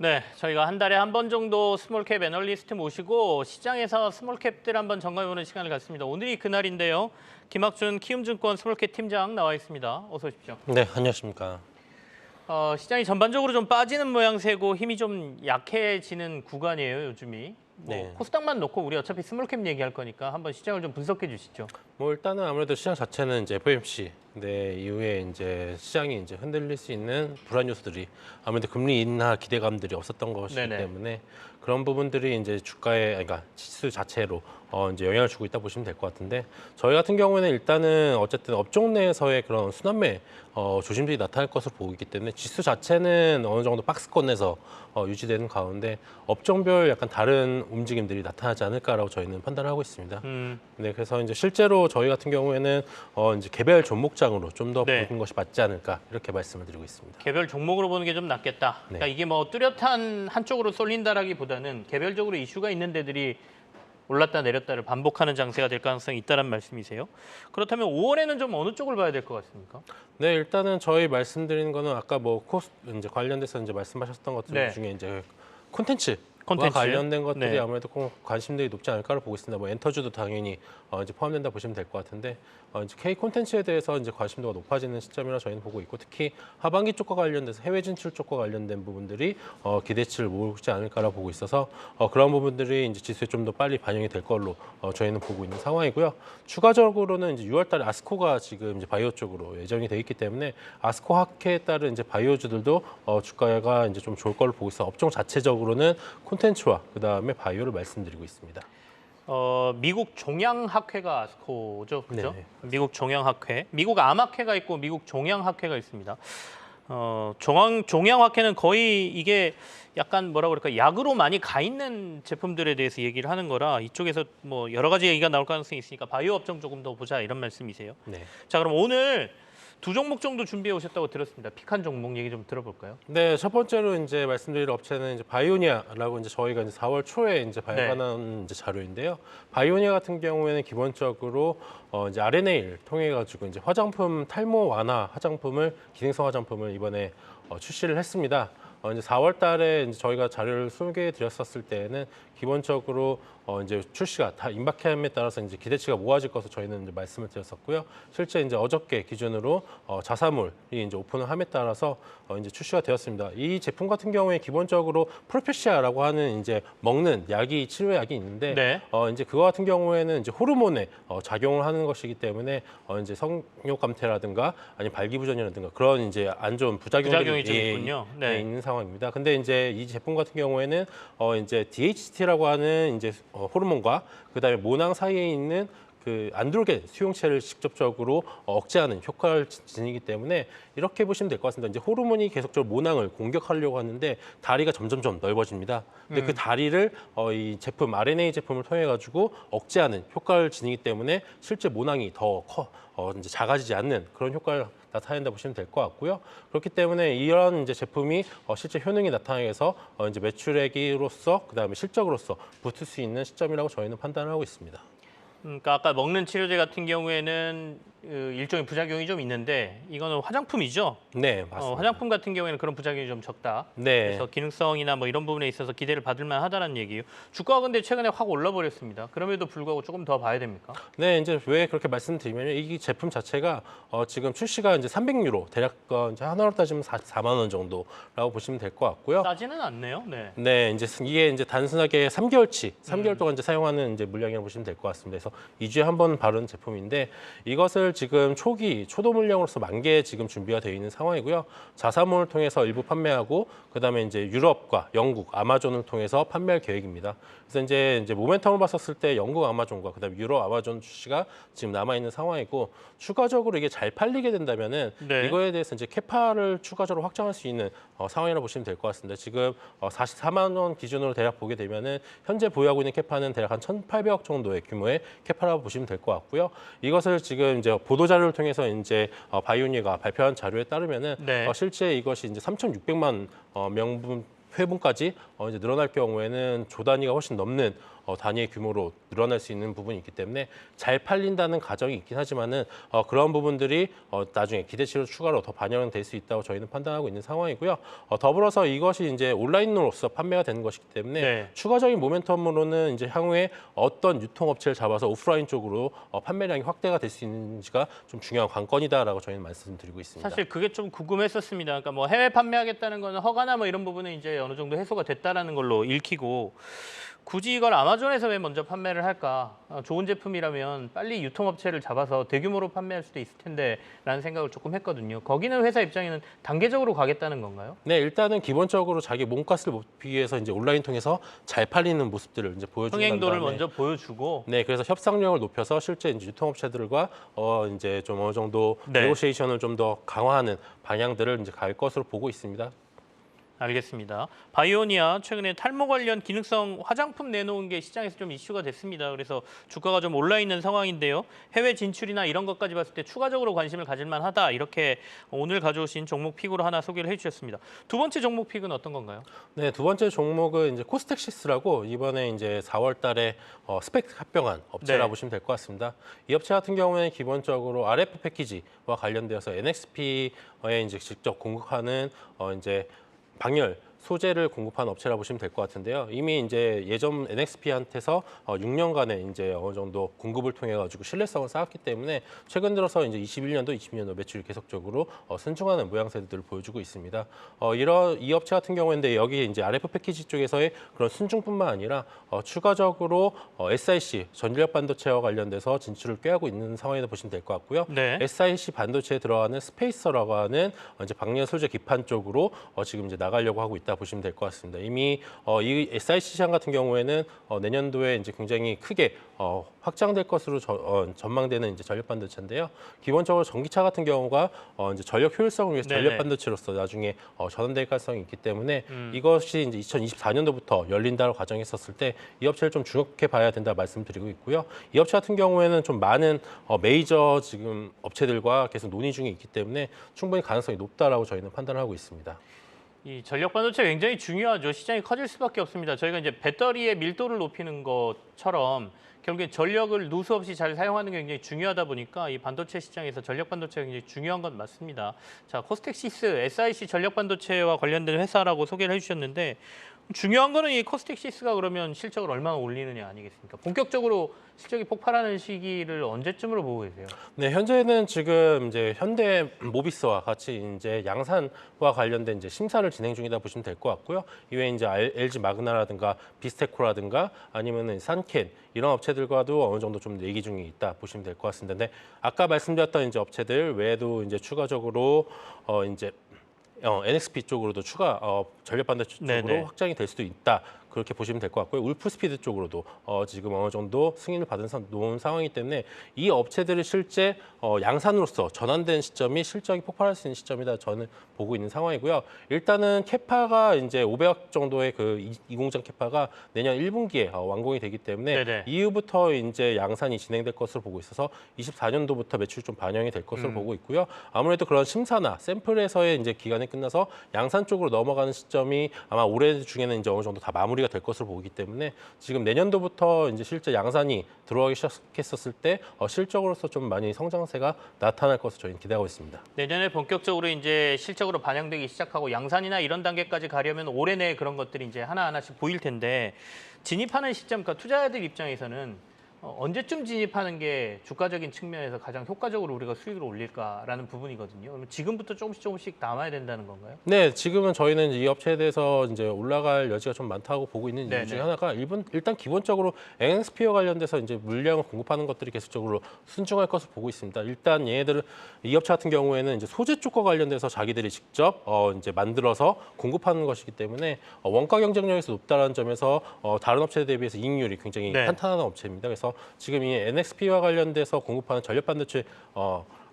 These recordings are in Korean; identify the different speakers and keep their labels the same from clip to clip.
Speaker 1: 네, 저희가 한 달에 한 번 정도 스몰캡 애널리스트 모시고 시장에서 스몰캡들 한번 점검해보는 시간을 갖습니다. 오늘이 그날인데요. 김학준 키움증권 스몰캡 팀장 나와 있습니다. 어서 오십시오.
Speaker 2: 네, 안녕하십니까.
Speaker 1: 시장이 전반적으로 좀 빠지는 모양새고 힘이 좀 약해지는 구간이에요, 요즘이.
Speaker 2: 네.
Speaker 1: 코스닥만 놓고 우리 어차피 스몰캡 얘기할 거니까 한번 시장을 좀 분석해 주시죠.
Speaker 2: 뭐 일단은 아무래도 시장 자체는 이제 FOMC 이후에 이제 시장이 이제 흔들릴 수 있는 불안 요소들이 아무래도 금리 인하 기대감들이 없었던 것이기
Speaker 1: 네네.
Speaker 2: 때문에 그런 부분들이 이제 주가에 그러니까 지수 자체로 이제 영향을 주고 있다 보시면 될 것 같은데 저희 같은 경우에는 일단은 어쨌든 업종 내에서의 그런 순환매 조심들이 나타날 것으로 보이기 때문에 지수 자체는 어느 정도 박스권에서 유지되는 가운데 업종별 약간 다른 움직임들이 나타나지 않을까라고 저희는 판단을 하고 있습니다. 네, 그래서 이제 실제로 저희 같은 경우에는 이제 개별 종목장으로 좀 더
Speaker 1: 네.
Speaker 2: 보는 것이 맞지 않을까 이렇게 말씀을 드리고 있습니다.
Speaker 1: 개별 종목으로 보는 게 좀 낫겠다.
Speaker 2: 네.
Speaker 1: 그러니까 이게 뭐 뚜렷한 한쪽으로 쏠린다라기보다는 개별적으로 이슈가 있는 데들이 올랐다 내렸다를 반복하는 장세가 될 가능성이 있다는 말씀이세요. 그렇다면 5월에는 좀 어느 쪽을 봐야 될 것 같습니까?
Speaker 2: 네, 일단은 저희 말씀드린 거는 아까 뭐 코스 이제 관련돼서 이제 말씀하셨던 것들
Speaker 1: 네.
Speaker 2: 중에 이제 콘텐츠와
Speaker 1: 콘텐츠.
Speaker 2: 관련된 것들이
Speaker 1: 네.
Speaker 2: 아무래도 관심들이 높지 않을까로 보고 있습니다. 뭐 엔터주도 당연히 이제 포함된다 보시면 될 것 같은데 이제 K 콘텐츠에 대해서 이제 관심도가 높아지는 시점이라 저희는 보고 있고 특히 하반기 쪽과 관련돼서 해외 진출 쪽과 관련된 부분들이 기대치를 모으지 않을까라 보고 있어서 그런 부분들이 이제 지수에 좀 더 빨리 반영이 될 걸로 저희는 보고 있는 상황이고요. 추가적으로는 이제 6월달에 아스코가 지금 이제 바이오 쪽으로 예정이 돼 있기 때문에 아스코 학회에 따른 이제 바이오주들도 주가가 이제 좀 좋을 걸로 보고 있어. 업종 자체적으로는 콘텐츠와 그 다음에 바이오를 말씀드리고 있습니다.
Speaker 1: 미국 종양학회가 아스코죠, 그죠?
Speaker 2: 네.
Speaker 1: 미국 종양학회, 미국 암학회가 있고 미국 종양학회가 있습니다. 종양학회는 거의 이게 약간 뭐라 그럴까 약으로 많이 가 있는 제품들에 대해서 얘기를 하는 거라 이쪽에서 뭐 여러 가지 얘기가 나올 가능성이 있으니까 바이오 업종 조금 더 보자 이런 말씀이세요.
Speaker 2: 네.
Speaker 1: 자, 그럼 오늘 두 종목 정도 준비해 오셨다고 들었습니다. 픽한 종목 얘기 좀 들어볼까요?
Speaker 2: 네, 첫 번째로 이제 말씀드릴 업체는 이제 바이오니아라고 이제 저희가 이제 4월 초에 이제 발간한 이제 자료인데요. 바이오니아 같은 경우에는 기본적으로 이제 RNA를 통해 가지고 이제 화장품 탈모 완화 화장품을 기능성 화장품을 이번에 출시를 했습니다. 이제 4월 달에 이제 저희가 자료를 소개해 드렸었을 때에는 기본적으로 이제 출시가 다 임박함에 따라서 이제 기대치가 모아질 것을 저희는 이제 말씀을 드렸었고요. 실제 이제 어저께 기준으로 자사몰이 이제 오픈을 함에 따라서 이제 출시가 되었습니다. 이 제품 같은 경우에 기본적으로 프로페시아라고 하는 이제 먹는 약이 치료약이 있는데
Speaker 1: 네.
Speaker 2: 이제 그거 같은 경우에는 이제 호르몬에 작용을 하는 것이기 때문에 이제 성욕 감퇴라든가 아니면 발기부전이라든가 그런 이제 안 좋은
Speaker 1: 부작용이
Speaker 2: 부작용들이
Speaker 1: 좀 있군요. 네.
Speaker 2: 있는 상황입니다. 근데 이제 이 제품 같은 경우에는 이제 DHT라고 하는 이제 호르몬과 그다음에 모낭 사이에 있는 그 안드로겐 수용체를 직접적으로 억제하는 효과를 지니기 때문에 이렇게 보시면 될 것 같습니다. 이제 호르몬이 계속적으로 모낭을 공격하려고 하는데 다리가 점점점 넓어집니다. 근데 그 다리를 이 제품 RNA 제품을 통해 가지고 억제하는 효과를 지니기 때문에 실제 모낭이 더 이제 작아지지 않는 그런 효과를 나타낸다 보시면 될 것 같고요. 그렇기 때문에 이런 이제 제품이 실제 효능이 나타나서 이제 매출액으로서 그다음에 실적으로서 붙을 수 있는 시점이라고 저희는 판단을 하고 있습니다.
Speaker 1: 그러니까 아까 먹는 치료제 같은 경우에는 일종의 부작용이 좀 있는데 이거는 화장품이죠.
Speaker 2: 네, 맞습니다.
Speaker 1: 화장품 같은 경우에는 그런 부작용이 좀 적다.
Speaker 2: 네.
Speaker 1: 그래서 기능성이나 뭐 이런 부분에 있어서 기대를 받을 만하다는 얘기예요. 주가가 근데 최근에 확 올라버렸습니다. 그럼에도 불구하고 조금 더 봐야 됩니까?
Speaker 2: 네, 이제 왜 그렇게 말씀드리면 이 제품 자체가 지금 출시가 이제 300유로 대략 이제 하나로 따지면 4만 원 정도라고 보시면 될 것 같고요.
Speaker 1: 싸지는 않네요. 네.
Speaker 2: 네, 이제 이게 이제 단순하게 3개월 동안 이제 사용하는 이제 물량이라고 보시면 될 것 같습니다. 그래서 2주에 한 번 바르는 제품인데 이것을 지금 초도 물량으로서 10,000개 지금 준비가 되어 있는 상황이고요. 자사몰을 통해서 일부 판매하고 그다음에 이제 유럽과 영국, 아마존을 통해서 판매할 계획입니다. 그래서 이제 모멘텀을 봤었을 때 영국 아마존과 그다음에 유럽 아마존 출시가 지금 남아 있는 상황이고 추가적으로 이게 잘 팔리게 된다면은
Speaker 1: 네.
Speaker 2: 이거에 대해서 이제 캐파를 추가적으로 확장할 수 있는 상황이라고 보시면 될 것 같습니다. 지금 44만 원 기준으로 대략 보게 되면은 현재 보유하고 있는 캐파는 대략 한 1,800억 정도의 규모의 캐파라고 보시면 될 것 같고요. 이것을 지금 이제 보도 자료를 통해서 이제 바이오니아가 발표한 자료에 따르면은
Speaker 1: 네.
Speaker 2: 실제 이것이 이제 3,600만 명분 회분까지 이제 늘어날 경우에는 조 단위가 훨씬 넘는 단위의 규모로 늘어날 수 있는 부분이 있기 때문에 잘 팔린다는 가정이 있긴 하지만은 그런 부분들이 나중에 기대치로 추가로 더 반영될 수 있다고 저희는 판단하고 있는 상황이고요. 더불어서 이것이 이제 온라인으로서 판매가 되는 것이기 때문에
Speaker 1: 네.
Speaker 2: 추가적인 모멘텀으로는 이제 향후에 어떤 유통업체를 잡아서 오프라인 쪽으로 판매량이 확대가 될 수 있는지가 좀 중요한 관건이다라고 저희는 말씀드리고 있습니다.
Speaker 1: 사실 그게 좀 궁금했었습니다. 그러니까 뭐 해외 판매하겠다는 거는 허가나 뭐 이런 부분은 이제 어느 정도 해소가 됐다라는 걸로 읽히고 굳이 이걸 아마존에서 왜 먼저 판매를 할까? 좋은 제품이라면 빨리 유통업체를 잡아서 대규모로 판매할 수도 있을 텐데라는 생각을 조금 했거든요. 거기는 회사 입장에는 단계적으로 가겠다는 건가요?
Speaker 2: 네, 일단은 기본적으로 자기 몸값을 높이기 위해서 이제 온라인 통해서 잘 팔리는 모습들을 이제 보여주는
Speaker 1: 흥행도를
Speaker 2: 다음에
Speaker 1: 먼저 보여주고
Speaker 2: 네, 그래서 협상력을 높여서 실제 이제 유통업체들과 이제 좀 어느 정도
Speaker 1: 네.
Speaker 2: 네고시에이션을 좀 더 강화하는 방향들을 이제 갈 것으로 보고 있습니다.
Speaker 1: 알겠습니다. 바이오니아 최근에 탈모 관련 기능성 화장품 내놓은 게 시장에서 좀 이슈가 됐습니다. 그래서 주가가 좀 올라 있는 상황인데요. 해외 진출이나 이런 것까지 봤을 때 추가적으로 관심을 가질 만하다. 이렇게 오늘 가져오신 종목 픽으로 하나 소개를 해주셨습니다. 두 번째 종목 픽은 어떤 건가요?
Speaker 2: 네, 두 번째 종목은 이제 코스텍시스라고 이번에 이제 4월달에 스펙 합병한 업체라
Speaker 1: 네.
Speaker 2: 보시면 될 것 같습니다. 이 업체 같은 경우에는 기본적으로 RF 패키지와 관련되어서 NXP에 이제 직접 공급하는 이제 방열 소재를 공급하는 업체라 보시면 될 것 같은데요. 이미 이제 예전 NXP한테서 6년간의 이제 어느 정도 공급을 통해 가지고 신뢰성을 쌓았기 때문에 최근 들어서 이제 21년도, 22년도 매출이 계속적으로 순증하는 모양새들을 보여주고 있습니다. 이 업체 같은 경우인데 여기 이제 RF 패키지 쪽에서의 그런 순증뿐만 아니라 추가적으로 SiC 전력 반도체와 관련돼서 진출을 꾀하고 있는 상황이라 보시면 될 것 같고요.
Speaker 1: 네.
Speaker 2: SiC 반도체에 들어가는 스페이서라고 하는 이제 방열 소재 기판 쪽으로 지금 이제 나가려고 하고 있다 보시면 될 것 같습니다. 이미 이 SiC 시장 같은 경우에는 내년도에 이제 굉장히 크게 확장될 것으로 전망되는 이제 전력 반도체인데요. 기본적으로 전기차 같은 경우가 이제 전력 효율성을 위해서
Speaker 1: 네네.
Speaker 2: 전력 반도체로서 나중에 전환될 가능성이 있기 때문에 이것이 이제 2024년도부터 열린다고 가정했었을 때 이 업체를 좀 주목해 봐야 된다 말씀드리고 있고요. 이 업체 같은 경우에는 좀 많은 메이저 지금 업체들과 계속 논의 중에 있기 때문에 충분히 가능성이 높다라고 저희는 판단하고 있습니다.
Speaker 1: 이 전력 반도체 굉장히 중요하죠. 시장이 커질 수밖에 없습니다. 저희가 이제 배터리의 밀도를 높이는 것처럼 결국에 전력을 누수 없이 잘 사용하는 게 굉장히 중요하다 보니까 이 반도체 시장에서 전력 반도체가 굉장히 중요한 건 맞습니다. 자, 코스텍시스, SiC 전력 반도체와 관련된 회사라고 소개를 해주셨는데 중요한 거는 이 코스텍시스가 그러면 실적을 얼마나 올리느냐 아니겠습니까? 본격적으로 실적이 폭발하는 시기를 언제쯤으로 보고 계세요?
Speaker 2: 네, 현재는 지금 이제 현대 모비스와 같이 이제 양산과 관련된 이제 심사를 진행 중이다 보시면 될 것 같고요. 이외에 이제 LG 마그나라든가 비스테코라든가 아니면은 산켄 이런 업체들과도 어느 정도 좀 얘기 중에 있다 보시면 될 것 같습니다. 근데 아까 말씀드렸던 이제 업체들 외에도 이제 추가적으로 이제 NXP 쪽으로도 추가 전력 반도체 쪽으로
Speaker 1: 네네.
Speaker 2: 확장이 될 수도 있다. 그렇게 보시면 될 것 같고요. 울프스피드 쪽으로도 지금 어느 정도 승인을 놓은 상황이기 때문에 이 업체들이 실제 양산으로서 전환된 시점이 실적이 폭발할 수 있는 시점이다 저는 보고 있는 상황이고요. 일단은 캐파가 이제 500억 정도의 그 이 공장 캐파가 내년 1분기에 완공이 되기 때문에
Speaker 1: 네네.
Speaker 2: 이후부터 이제 양산이 진행될 것으로 보고 있어서 24년도부터 매출 좀 반영이 될 것으로 보고 있고요. 아무래도 그런 심사나 샘플에서의 이제 기간이 끝나서 양산 쪽으로 넘어가는 시점이 아마 올해 중에는 이제 어느 정도 다 마무리가 될 것으로 보기 때문에 지금 내년도부터 이제 실제 양산이 들어가기 시작했었을 때 실적으로서 좀 많이 성장세가 나타날 것으로 저희는 기대하고 있습니다.
Speaker 1: 내년에 본격적으로 이제 실적으로 반영되기 시작하고 양산이나 이런 단계까지 가려면 올해 내에 그런 것들이 이제 하나하나씩 보일 텐데 진입하는 시점, 그러니까 투자자들 입장에서는 언제쯤 진입하는 게 주가적인 측면에서 가장 효과적으로 우리가 수익을 올릴까라는 부분이거든요. 그러면 지금부터 조금씩 남아야 된다는 건가요?
Speaker 2: 네, 지금은 저희는 이 업체에 대해서 이제 올라갈 여지가 좀 많다고 보고 있는 이유 중에 하나가 일단 기본적으로 NXP와 관련돼서 이제 물량을 공급하는 것들이 계속적으로 순증할 것을 보고 있습니다. 일단 얘네들은 이 업체 같은 경우에는 이제 소재 쪽과 관련돼서 자기들이 직접 이제 만들어서 공급하는 것이기 때문에 원가 경쟁력에서 높다는 점에서 다른 업체에 대비해서 이익률이 굉장히
Speaker 1: 네.
Speaker 2: 탄탄한 업체입니다. 그래서 지금 이 NXP와 관련돼서 공급하는 전력 반도체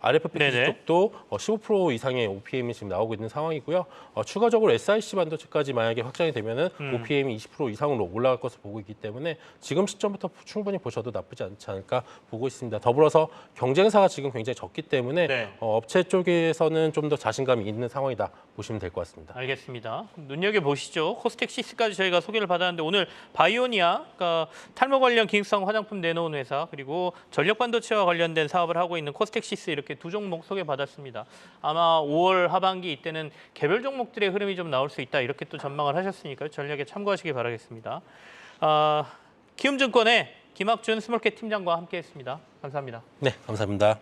Speaker 2: RF 패키지
Speaker 1: 네네.
Speaker 2: 쪽도 15% 이상의 OPM이 지금 나오고 있는 상황이고요. 추가적으로 SiC 반도체까지 만약에 확장이 되면은 OPM이 20% 이상으로 올라갈 것을 보고 있기 때문에 지금 시점부터 충분히 보셔도 나쁘지 않지 않을까 보고 있습니다. 더불어서 경쟁사가 지금 굉장히 적기 때문에
Speaker 1: 네.
Speaker 2: 업체 쪽에서는 좀 더 자신감이 있는 상황이다 보시면 될 것 같습니다.
Speaker 1: 알겠습니다. 눈여겨보시죠. 코스텍 6까지 저희가 소개를 받았는데 오늘 바이오니아, 그러니까 탈모 관련 기능성 화장품 내놓은 회사, 그리고 전력 반도체와 관련된 사업을 하고 있는 코스텍 6 이렇게 두 종목 소개받았습니다. 아마 5월 하반기 이때는 개별 종목들의 흐름이 좀 나올 수 있다 이렇게 또 전망을 하셨으니까요. 전략에 참고하시기 바라겠습니다. 키움증권의 김학준 스몰캡 팀장과 함께했습니다. 감사합니다.
Speaker 2: 네, 감사합니다.